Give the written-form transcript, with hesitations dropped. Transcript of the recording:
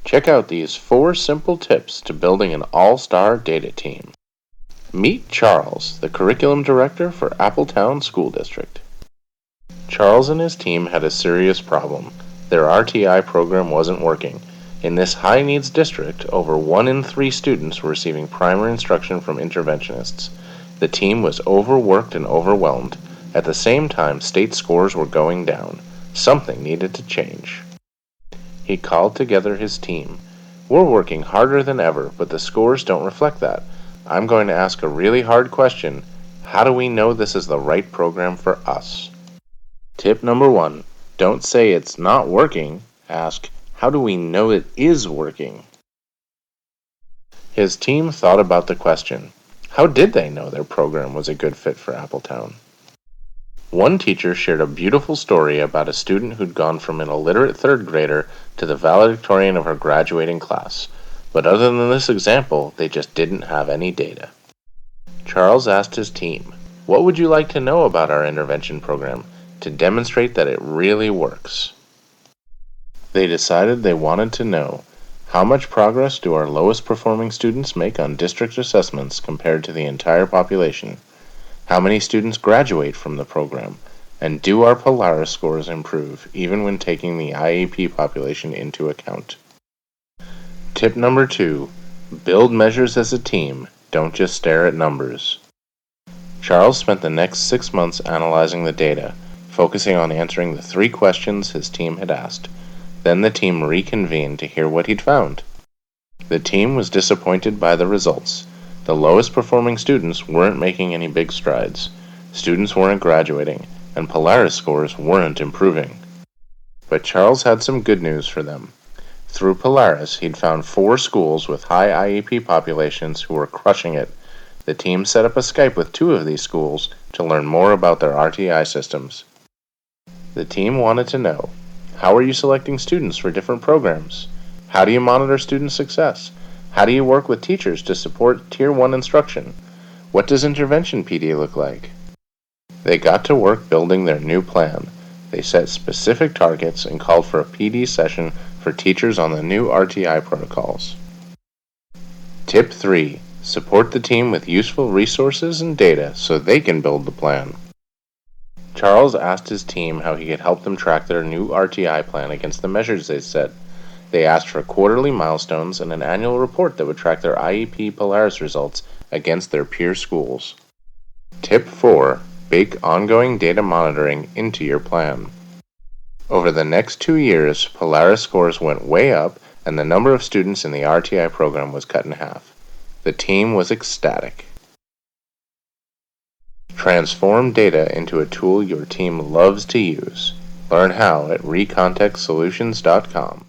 Check out these 4 simple tips to building an all-star data team. Meet Charles, the curriculum director for Appletown School District. Charles and his team had a serious problem. Their RTI program wasn't working. In this high-needs district, over 1 in 3 students were receiving primary instruction from interventionists. The team was overworked and overwhelmed. At the same time, state scores were going down. Something needed to change. He called together his team. We're working harder than ever, but the scores don't reflect that. I'm going to ask a really hard question. How do we know this is the right program for us? Tip number 1. Don't say it's not working. Ask, how do we know it is working? His team thought about the question. How did they know their program was a good fit for Appletown? One teacher shared a beautiful story about a student who'd gone from an illiterate 3rd grader to the valedictorian of her graduating class. But other than this example, they just didn't have any data. Charles asked his team, what would you like to know about our intervention program to demonstrate that it really works? They decided they wanted to know, how much progress do our lowest performing students make on district assessments compared to the entire population? How many students graduate from the program? And do our Polaris scores improve, even when taking the IEP population into account? Tip number 2. Build measures as a team, don't just stare at numbers. Charles spent the next 6 months analyzing the data, focusing on answering the 3 questions his team had asked. Then the team reconvened to hear what he'd found. The team was disappointed by the results. The lowest performing students weren't making any big strides. Students weren't graduating, and Polaris scores weren't improving. But Charles had some good news for them. Through Polaris, he'd found 4 schools with high IEP populations who were crushing it. The team set up a Skype with 2 of these schools to learn more about their RTI systems. The team wanted to know, how are you selecting students for different programs? How do you monitor student success? How do you work with teachers to support Tier 1 instruction? What does intervention PD look like? They got to work building their new plan. They set specific targets and called for a PD session for teachers on the new RTI protocols. Tip 3. Support the team with useful resources and data so they can build the plan. Charles asked his team how he could help them track their new RTI plan against the measures they set. They asked for quarterly milestones and an annual report that would track their IEP Polaris results against their peer schools. Tip 4. Bake ongoing data monitoring into your plan. Over the next 2 years, Polaris scores went way up and the number of students in the RTI program was cut in half. The team was ecstatic. Transform data into a tool your team loves to use. Learn how at recontextsolutions.com.